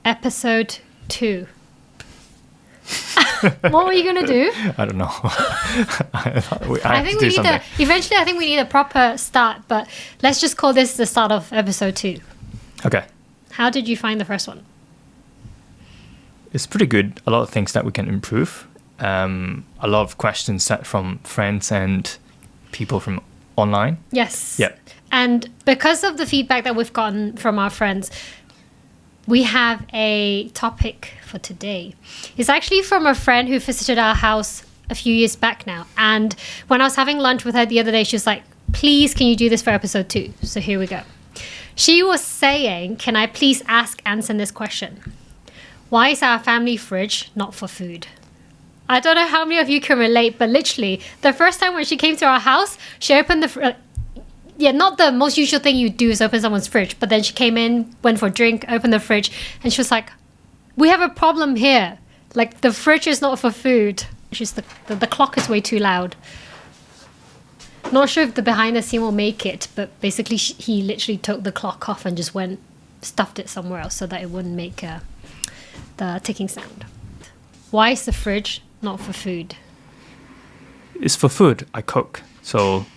episode 2. What were you going to do? I don't know. I think we need eventually I think we need a proper start, but let's just call this the start of episode 2. Okay. How did you find the first one? It's pretty good. A lot of things that we can improve. A lot of questions set from friends and people from online. Yes. Yeah. And because of the feedback that we've gotten from our friends, we have a topic for today. It's actually from a friend who visited our house a few years back now. And when I was having lunch with her the other day, she was like, please, can you do this for episode 2? So here we go. She was saying, can I please ask Anson this question? Why is our family fridge not for food? I don't know how many of you can relate, but literally, the first time when she came to our house, she opened the not the most usual thing you do is open someone's fridge, but then she came in, went for a drink, opened the fridge, and she was like, we have a problem here. Like, the fridge is not for food. She's the clock is way too loud. Not sure if the behind the scene will make it, but basically he literally took the clock off and just stuffed it somewhere else so that it wouldn't make the ticking sound. Why is the fridge not for food? It's for food. I cook. So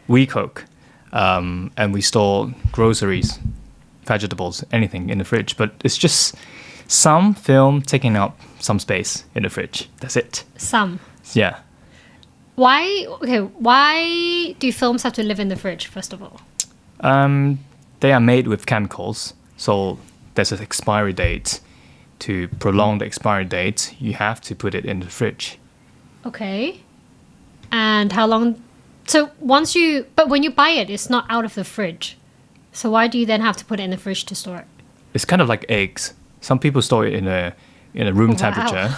we cook. And we store groceries, vegetables, anything in the fridge. But it's just some film taking up some space in the fridge. That's it. Some. Yeah. Why do films have to live in the fridge, first of all? They are made with chemicals. So there's an expiry date. To prolong the expiry date, you have to put it in the fridge. Okay. And how long... So but when you buy it, it's not out of the fridge. So why do you then have to put it in the fridge to store it? It's kind of like eggs. Some people store it in a room temperature,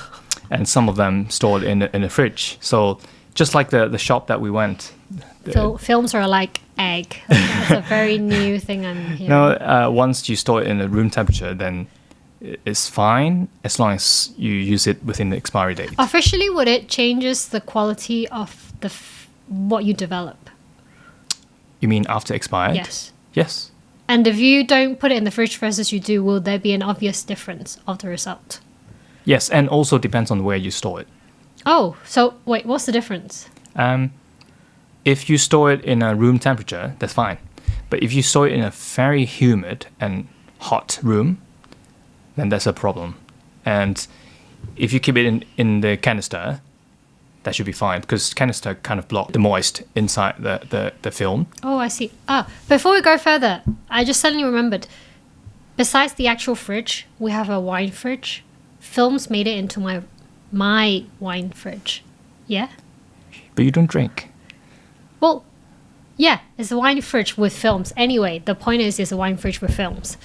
and some of them store it in a fridge. So just like the shop that we went. Films are like egg. That's a very new thing I'm hearing. No, once you store it in a room temperature, then it's fine as long as you use it within the expiry date. Officially, would it changes the quality of what you develop? You mean after expired? Yes. Yes. And if you don't put it in the fridge versus you do, will there be an obvious difference of the result? Yes, and also depends on where you store it. Oh, so wait, what's the difference? If you store it in a room temperature, that's fine. But if you store it in a very humid and hot room, then that's a problem. And if you keep it in the canister, that should be fine because canister kind of block the moist inside the film. Oh, I see. Before we go further, I just suddenly remembered, besides the actual fridge, we have a wine fridge. Films made it into my wine fridge. Yeah? But you don't drink. Well, yeah, it's a wine fridge with films. Anyway, the point is it's a wine fridge with films.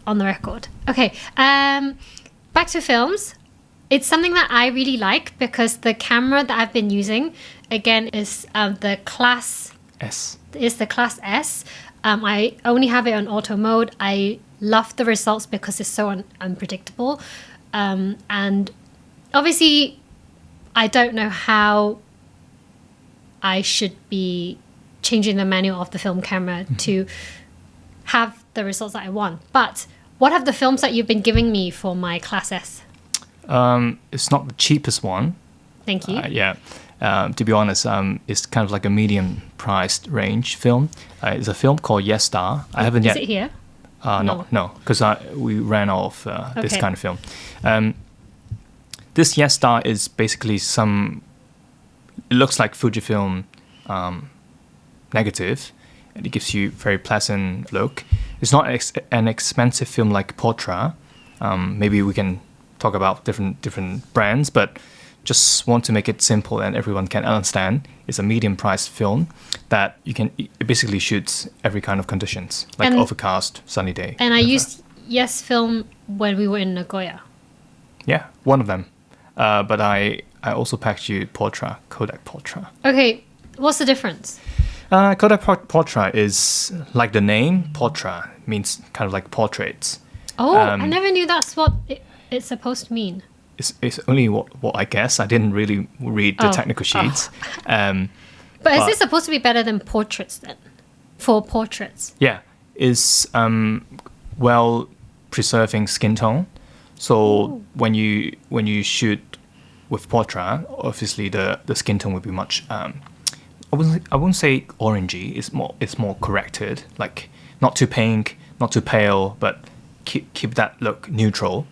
On the record. Okay, back to films. It's something that I really like because the camera that I've been using, again, is the Klasse S. Is the Klasse S. I only have it on auto mode. I love the results because it's so unpredictable. And obviously, I don't know how I should be changing the manual of the film camera to have the results that I want. But what have the films that you've been giving me for my Klasse S? It's not the cheapest one. Thank you. Yeah. To be honest, it's kind of like a medium-priced range film. It's a film called Yes Star. I haven't yet. Is it here? No, because we ran off this kind of film. This Yes Star is basically it looks like Fujifilm negative, and it gives you very pleasant look. It's not an expensive film like Portra. Maybe we can talk about different brands, but just want to make it simple and everyone can understand. It's a medium-priced film that it basically shoots every kind of conditions, like overcast, sunny day. And I used Yes Film when we were in Nagoya. Yeah, one of them. But I also packed you Kodak Portra. Okay, what's the difference? Kodak Portra is like the name. Portra means kind of like portraits. Oh, I never knew that's what it's supposed to mean. It's only what I guess. I didn't really read the technical sheets. But is this supposed to be better than portraits then? For portraits? Yeah, it's well preserving skin tone. So when you shoot with Portra, obviously the skin tone will be much. I wouldn't say orangey. It's more corrected, like not too pink, not too pale, but keep that look neutral.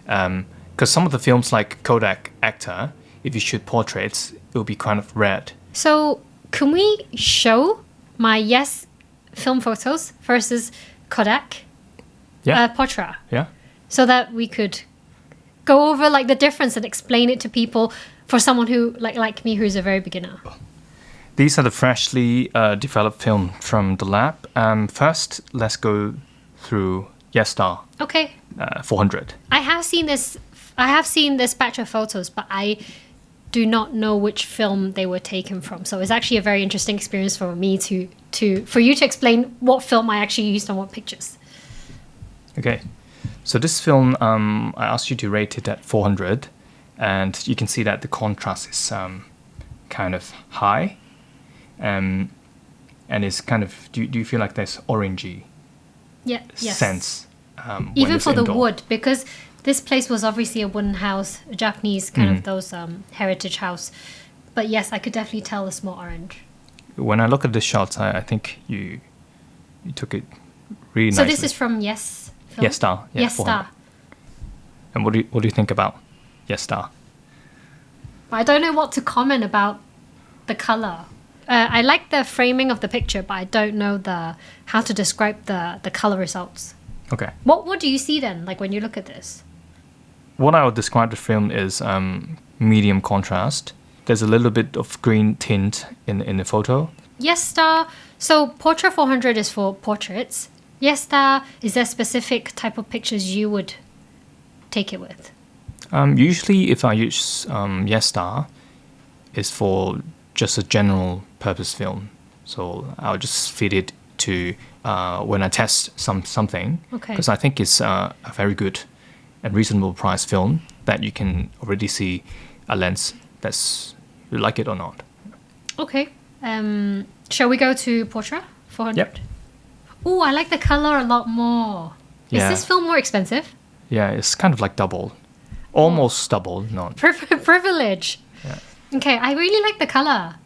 Because some of the films like Kodak Actor, if you shoot portraits, it will be kind of red. So can we show my Yes film photos versus Kodak Portra? Yeah. So that we could go over like the difference and explain it to people for someone who like me who's a very beginner. These are the freshly developed film from the lab. First, let's go through Yes Star. Okay. 400. I have seen this batch of photos, but I do not know which film they were taken from. So it's actually a very interesting experience for me for you to explain what film I actually used on what pictures. Okay. So this film, I asked you to rate it at 400, and you can see that the contrast is kind of high, and it's kind of. Do you feel like there's orangey sense? Even for the wood, because this place was obviously a wooden house, a Japanese kind of those heritage house. But yes, I could definitely tell the small orange. When I look at the shots, I think you took it really nicely. So this is from Yes. Yes Star. Yeah, Yes 400. Star. And what do you think about Yes Star? I don't know what to comment about the color. I like the framing of the picture, but I don't know how to describe the color results. Okay. What do you see then, like when you look at this? What I would describe the film is medium contrast. There's a little bit of green tint in the photo. Yes Star. So Portra 400 is for portraits. Yes Star, is there specific type of pictures you would take it with? Usually, if I use Yes Star, it's for just a general purpose film. So I'll just feed it to when I test something. Okay. Because I think it's a very good and reasonable price film that you can already see a lens that's you like it or not. Okay. Shall we go to Portra 400? Yep. Oh, I like the color a lot more. Yeah. Is this film more expensive? Yeah, it's kind of like double. Almost double, not. Privilege. Yeah. Okay, I really like the color.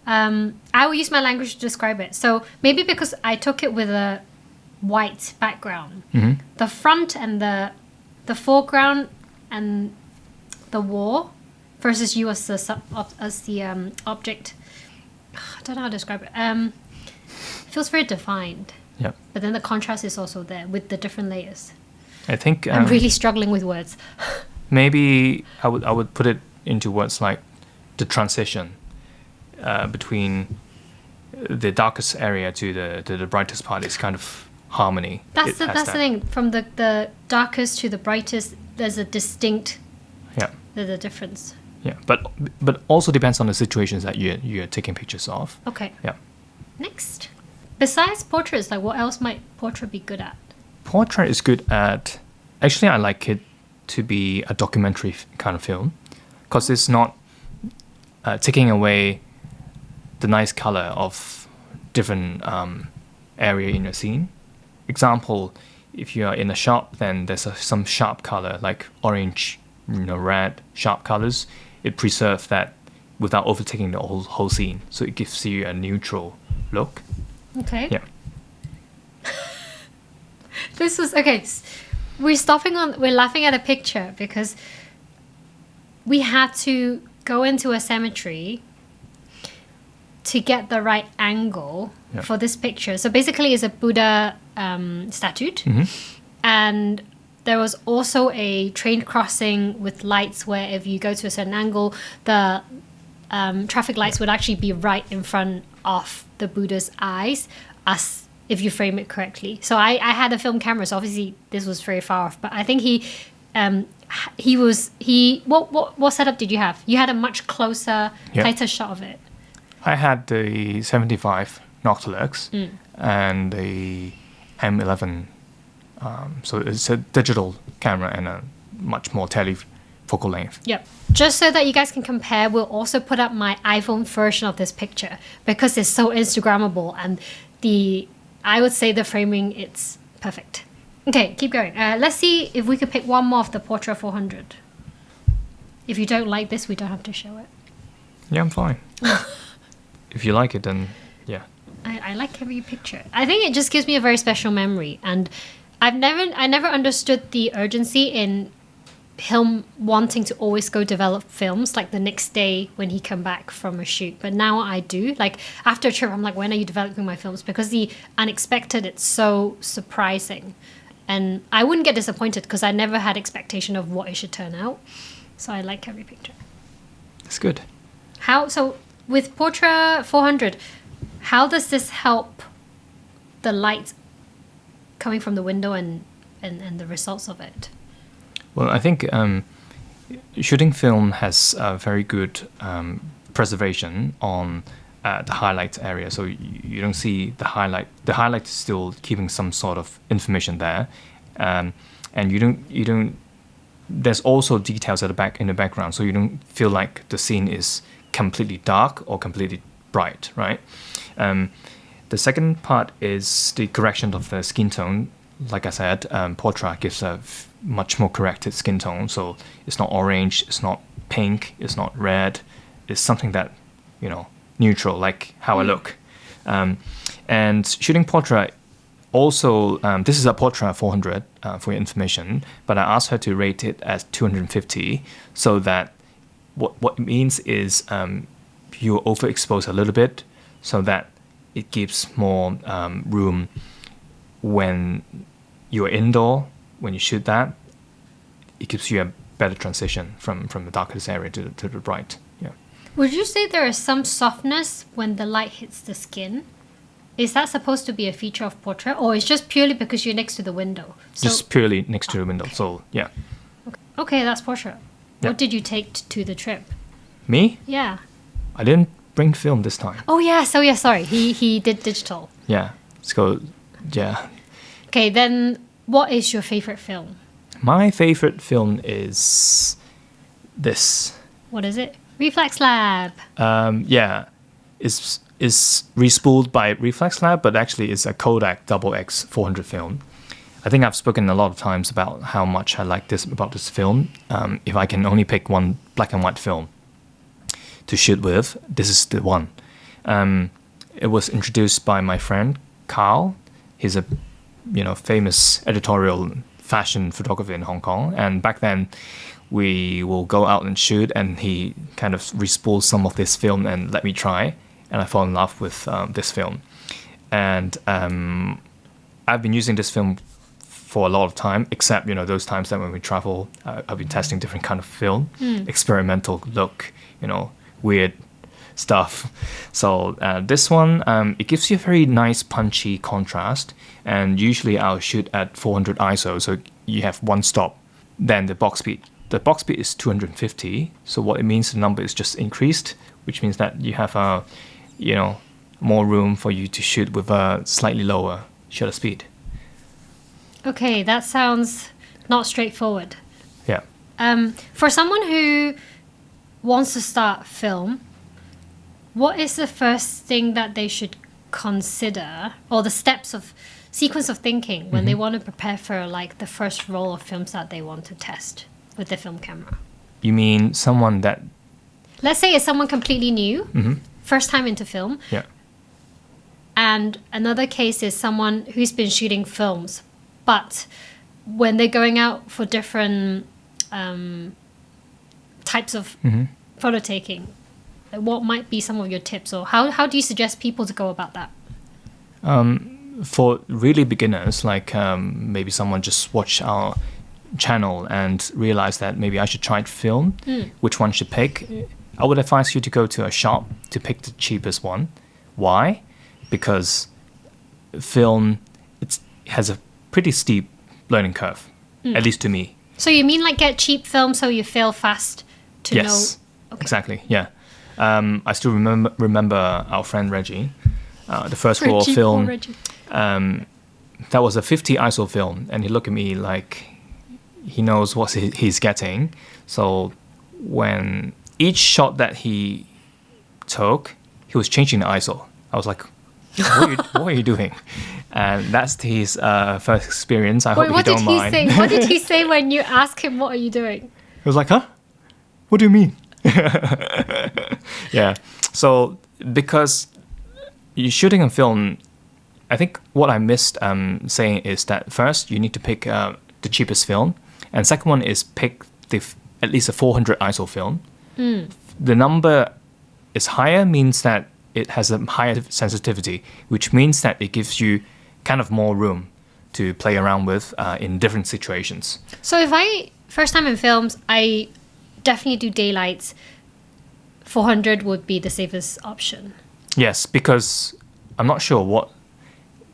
I will use my language to describe it. So maybe because I took it with a white background, the front and the foreground and the wall versus you as the object. I don't know how to describe it. Feels very defined. Yeah. But then the contrast is also there with the different layers. I think I'm really struggling with words. maybe I would put it into words like the transition between the darkest area to the brightest part is kind of harmony. That's the thing. From the darkest to the brightest, there's a distinct. Yeah. There's a difference. Yeah, but also depends on the situations that you're taking pictures of. Okay. Yeah. Next. Besides portraits, like what else might Portra be good at? Portrait is good at. Actually, I like it to be a documentary kind of film because it's not taking away the nice color of different area in your scene. Example, if you are in a shop, then there's some sharp color like orange, red, sharp colors. It preserves that without overtaking the whole scene, so it gives you a neutral look. Okay. Yeah. This was okay. We're laughing at a picture because we had to go into a cemetery to get the right angle for this picture. So basically, it's a Buddha statue, and there was also a train crossing with lights where if you go to a certain angle, the traffic lights would actually be right in front of the Buddha's eyes, as if you frame it correctly. So I had a film camera, so obviously this was very far off. But I think what setup did you have? You had a much closer, tighter shot of it. I had the 75 Noctilux and the M11. So it's a digital camera and a much more telefocal length. Yep. Just so that you guys can compare, we'll also put up my iPhone version of this picture because it's so Instagrammable, and I would say the framing, it's perfect. Okay, keep going. Let's see if we could pick one more of the Portra 400. If you don't like this, we don't have to show it. Yeah, I'm fine. If you like it, then yeah. I like every picture. I think it just gives me a very special memory, and I never understood the urgency in him wanting to always go develop films like the next day when he come back from a shoot. But now I do. Like after a trip, I'm like, when are you developing my films? Because the unexpected, it's so surprising, and I wouldn't get disappointed because I never had expectation of what it should turn out. So I like every picture. It's good. So with Portra 400, how does this help the light coming from the window and the results of it? Well, I think shooting film has a very good preservation on the highlight area, so you don't see the highlight. The highlight is still keeping some sort of information there, and you don't. There's also details at the back in the background, so you don't feel like the scene is completely dark or completely bright, right? The second part is the correction of the skin tone. Like I said, Portra gives a much more corrected skin tone, so it's not orange, it's not pink, it's not red. It's something that, neutral, like how I look. And shooting Portra also, this is a Portra 400 for your information, but I asked her to rate it as 250, so that what it means is you overexpose a little bit, so that it gives more room when you're indoor, when you shoot that. It gives you a better transition from the darkest area to the bright. Yeah. Would you say there is some softness when the light hits the skin? Is that supposed to be a feature of Portra, or is just purely because you're next to the window? Just purely next to the window. Okay. So yeah. Okay, that's Portra. Yeah. What did you take to the trip? Me? Yeah. I didn't bring film this time. Oh yeah. So yeah, sorry. He did digital. Yeah. So yeah. Okay, then what is your favorite film? My favorite film is this. What is it? Reflex Lab. Yeah. Is respooled by Reflex Lab, but actually it's a Kodak XX 400 film. I think I've spoken a lot of times about how much I like about this film. If I can only pick one black and white film to shoot with, this is the one. It was introduced by my friend Carl. He's a famous editorial fashion photographer in Hong Kong, and back then we will go out and shoot, and he kind of respooled some of this film and let me try. And I fell in love with this film. And I've been using this film for a lot of time, except, those times that when we travel, I've been testing different kind of film, experimental look, weird stuff. So this one, it gives you a very nice punchy contrast. And usually I'll shoot at 400 ISO, so you have one stop. Then the box speed. The box speed is 250. So what it means, the number is just increased, which means that you have more room for you to shoot with a slightly lower shutter speed. Okay, that sounds not straightforward. Yeah. For someone who wants to start film, what is the first thing that they should consider, or the sequence of thinking when they want to prepare for like the first roll of films that they want to test with the film camera? You mean someone that... Let's say it's someone completely new, first time into film. Yeah. And another case is someone who's been shooting films, but when they're going out for different types of photo taking, what might be some of your tips, or how do you suggest people to go about that? For really beginners, like maybe someone just watch our channel and realize that maybe I should try to film, which one should pick, I would advise you to go to a shop to pick the cheapest one. Why? Because film, it has a pretty steep learning curve, at least to me. So you mean like get cheap film so you fail fast to know? Yes, exactly, yeah. I still remember our friend Reggie, the first roll of film. That was a 50 ISO film, and he looked at me like he knows what he's getting. So when each shot that he took, he was changing the ISO. I was like, what are you doing? And that's his first experience. I Wait, hope what you did don't he mind. say? What did he say when you asked him, what are you doing? He was like, huh? What do you mean? Yeah. So because you're shooting a film, I think what I missed saying is that first you need to pick the cheapest film, and second one is pick at least a 400 ISO film. The number is higher means that it has a higher sensitivity, which means that it gives you kind of more room to play around with in different situations. So if first time in films, I definitely do daylights. 400 would be the safest option. Yes, because I'm not sure what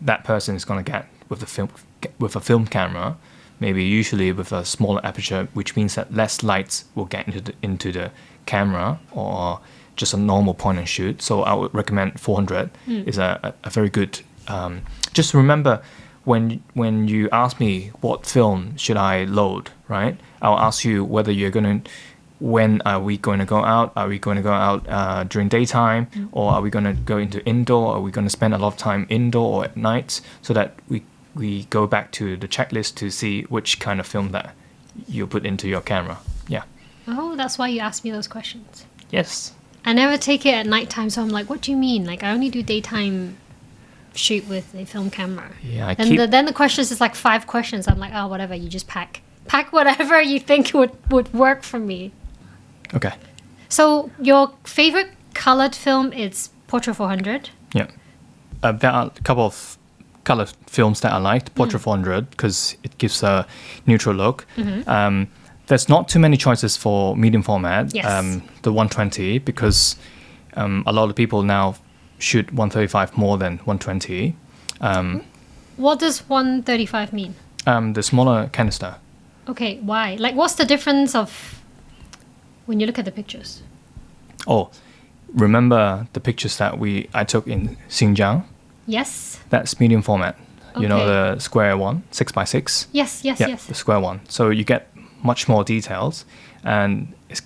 that person is going to get with a film camera. Maybe usually with a smaller aperture, which means that less lights will get into the camera, or just a normal point and shoot. So I would recommend 400 is a very good. Just remember when you ask me what film should I load, right? I'll ask you whether you're going to. When are we going to go out? Are we going to go out during daytime, or are we going to go into indoor? Are we going to spend a lot of time indoor or at night, so that we go back to the checklist to see which kind of film that you put into your camera. Yeah. Oh, that's why you asked me those questions. Yes. I never take it at nighttime, so I'm like, what do you mean? Like, I only do daytime shoot with a film camera. Yeah, then the questions is like 5 questions. I'm like, oh, whatever, you just pack whatever you think would work for me. Okay. So your favorite colored film is Portra 400? Yeah. There are a couple of color films that I liked. Portra 400, because it gives a neutral look. There's not too many choices for medium format. Yes. The 120, because a lot of people now shoot 135 more than 120. What does 135 mean? The smaller canister. Okay, why? Like, what's the difference of when you look at the pictures? Oh, remember the pictures that I took in Xinjiang? Yes. That's medium format. You know, Okay. the square one, 6x6. Yes. The square one. So you get much more details, and it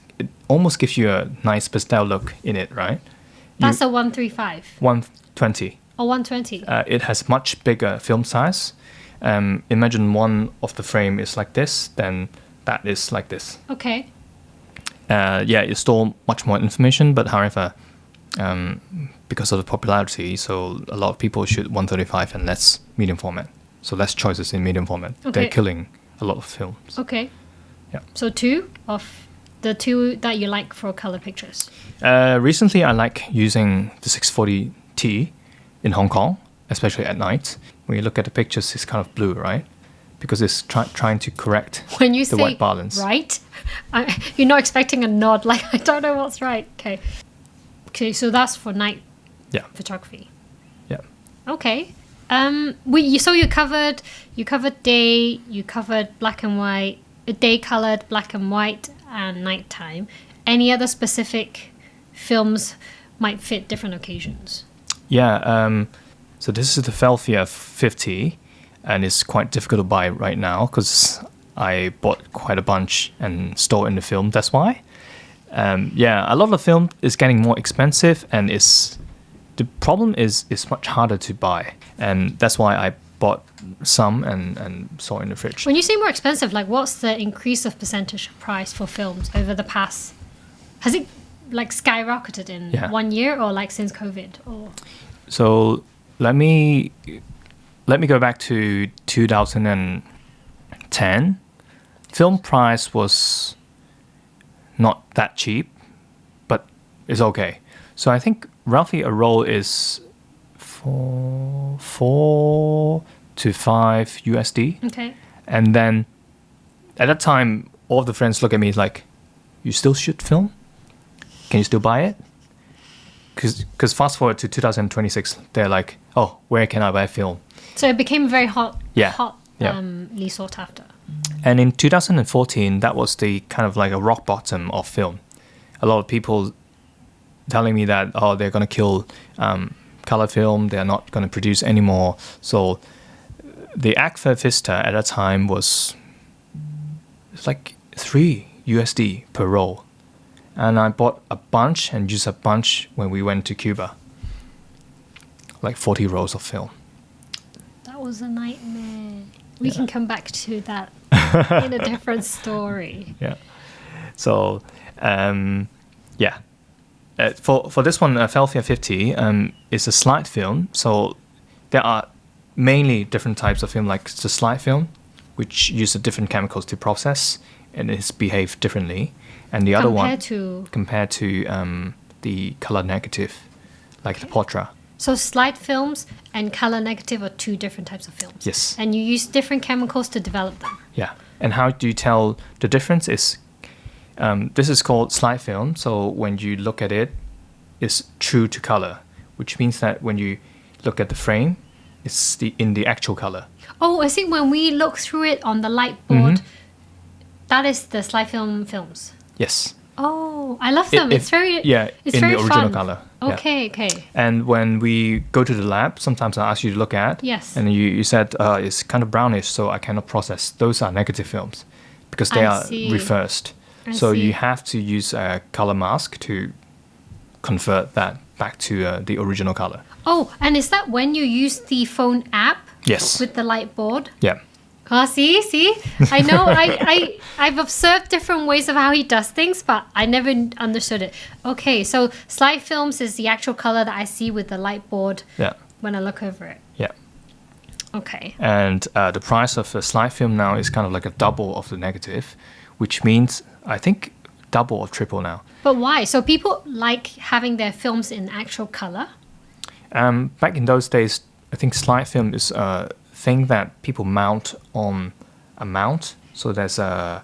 almost gives you a nice pastel look in it, right? That's a 135 120. or 120. It has much bigger film size. Imagine one of the frame is like this, then that is like this. Okay. It store much more information, but however, because of the popularity, so a lot of people shoot 135 and less medium format. So less choices in medium format. Okay. They're killing a lot of films. Okay. Yeah. So 2 of the 2 that you like for color pictures. Recently, I like using the 640T in Hong Kong, especially at night. When you look at the pictures, it's kind of blue, right? Because it's trying to correct When you the say white balance. right, you're not expecting a nod. Like, I don't know what's right. Okay. So that's for night photography. Yeah. Okay. You covered day, you covered black and white, day colored, black and white, and nighttime. Any other specific films might fit different occasions? Yeah. So this is the Philadelphia 50, and it's quite difficult to buy right now because I bought quite a bunch and store in the film. That's why. A lot of film is getting more expensive, and the problem is it's much harder to buy, and that's why I bought some and saw in the fridge. When you say more expensive, like, what's the increase of percentage price for films over the past? Has it like skyrocketed in 1 year, or like since COVID? Or so let me go back to 2010. Film price was not that cheap, but it's okay. So I think roughly a roll is $4 to $5 USD. okay. And then at that time, all of the friends look at me like, "You still shoot film? Can you still buy it?" Because fast forward to 2026, they're like, "Oh, where can I buy film?" So it became very hotly Yeah. sought after. And in 2014, that was the kind of like a rock bottom of film. A lot of people telling me that, they're going to kill color film, they're not going to produce anymore. So the Agfa Vista at that time was like $3 USD per roll. And I bought a bunch and used a bunch when we went to Cuba. Like 40 rolls of film. was a nightmare. We can come back to that in a different story. Yeah. So, for this one, Philadelphia 50 is a slide film. So there are mainly different types of film, like the slide film, which use different chemicals to process and it's behave differently. And the other one compared to the color negative, like the Portra. So slide films and color negative are two different types of films. Yes. And you use different chemicals to develop them. Yeah. And how do you tell the difference is, this is called slide film. So when you look at it, it's true to color, which means that when you look at the frame, it's in the actual color. Oh, I see. When we look through it on the light board, that is the slide films. Yes. Oh, I love them. It's very it's in very the original fun. color. Okay, Yeah. okay. And when we go to the lab, sometimes I ask you to look at. Yes. And you said it's kind of brownish, so I cannot process. Those are negative films because they are reversed. So you have to use a color mask to convert that back to the original color. Oh, and is that when you use the phone app? Yes. With the light board? Yeah. Oh, see? I know I've observed different ways of how he does things, but I never understood it. Okay, so slide films is the actual color that I see with the light board when I look over it. Yeah. Okay. And the price of a slide film now is kind of like a double of the negative, which means, I think, double or triple now. But why? So people like having their films in actual color? Back in those days, I think slide film is a thing that people mount on a mount. So there's a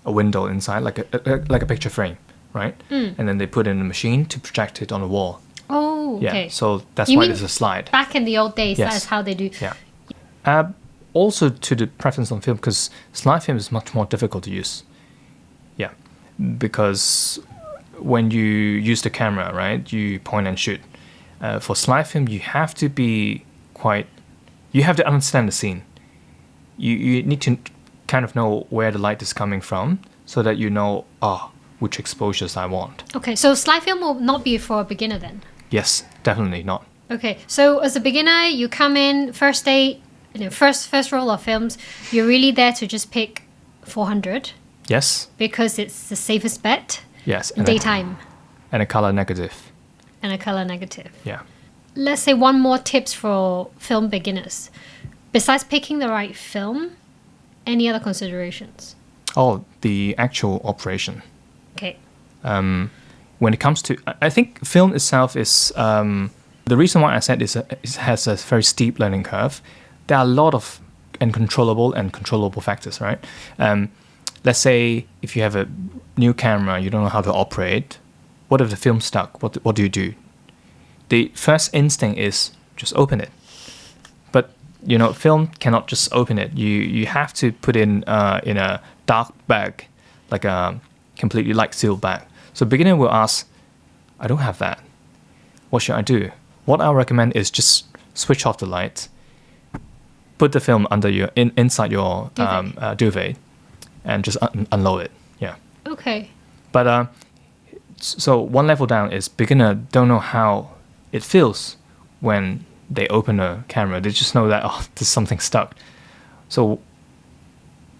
window inside, like a picture frame, right? And then they put in a machine to project it on the wall. Oh, okay. Yeah, so that's why there's a slide. Back in the old days, Yes. that's how they do. Yeah. Also to the preference on film, because slide film is much more difficult to use. Yeah, because when you use the camera, right, you point and shoot. For slide film, you have to be you have to understand the scene. You need to kind of know where the light is coming from so that you know, which exposures I want. Okay, so slide film will not be for a beginner then? Yes, definitely not. Okay, so as a beginner, you come in, first day, first roll of films, you're really there to just pick 400. Yes. Because it's the safest bet. Yes. Daytime. And a color negative. And a color negative. Yeah. Let's say one more tips for film beginners. Besides picking the right film, any other considerations? Oh, the actual operation. Okay. When it comes to, I think film itself is, the reason why I said it has a very steep learning curve. There are a lot of controllable factors, right? Let's say if you have a new camera, you don't know how to operate. What if the film's stuck? What do you do? The first instinct is just open it. But, film cannot just open it. You have to put in a dark bag, like a completely light sealed bag. So beginner will ask, I don't have that. What should I do? What I recommend is just switch off the light, put the film under inside your duvet, and just unload it. Yeah. Okay. But so one level down is beginner don't know how it feels when they open a camera. They just know that there's something stuck. So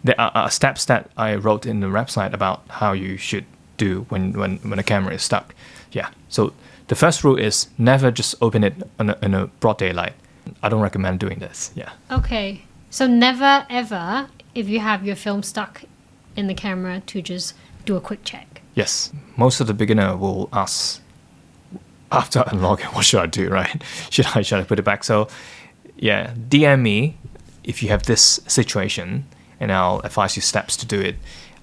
there are steps that I wrote in the website about how you should do when a camera is stuck. Yeah. So the first rule is never just open it in a broad daylight. I don't recommend doing this. Yeah. Okay. So never ever, if you have your film stuck in the camera, to just do a quick check. Yes. Most of the beginner will ask after unlocking, what should I do, right? Should I put it back? So yeah, DM me if you have this situation and I'll advise you steps to do it.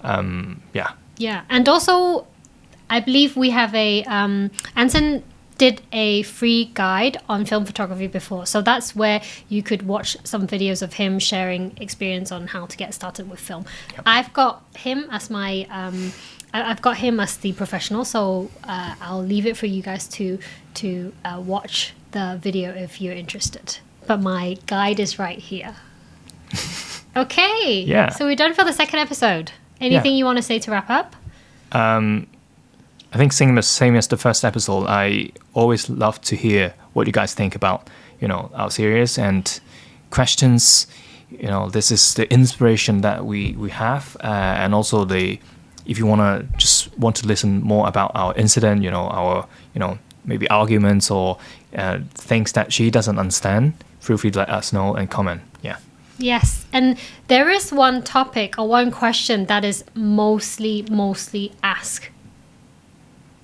Yeah. Yeah. And also, I believe we have Anson did a free guide on film photography before. So that's where you could watch some videos of him sharing experience on how to get started with film. Yep. I've got him as my, I've got him as the professional. So I'll leave it for you guys to watch the video if you're interested. But my guide is right here. Okay. Yeah. So we're done for the second episode. Anything you want to say to wrap up? I think same as the first episode, I always love to hear what you guys think about our series and questions. This is the inspiration that we have, and also if you want to listen more about our incident, our maybe arguments or things that she doesn't understand, feel free to let us know and comment. Yeah. Yes, and there is one topic or one question that is mostly asked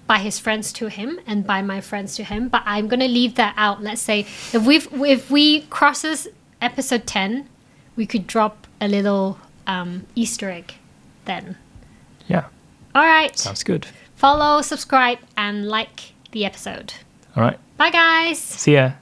by his friends to him and by my friends to him, but I'm gonna leave that out. Let's say if we crosses episode 10, we could drop a little Easter egg then. Yeah. All right. Sounds good. Follow, subscribe, and like the episode. All right. Bye, guys. See ya.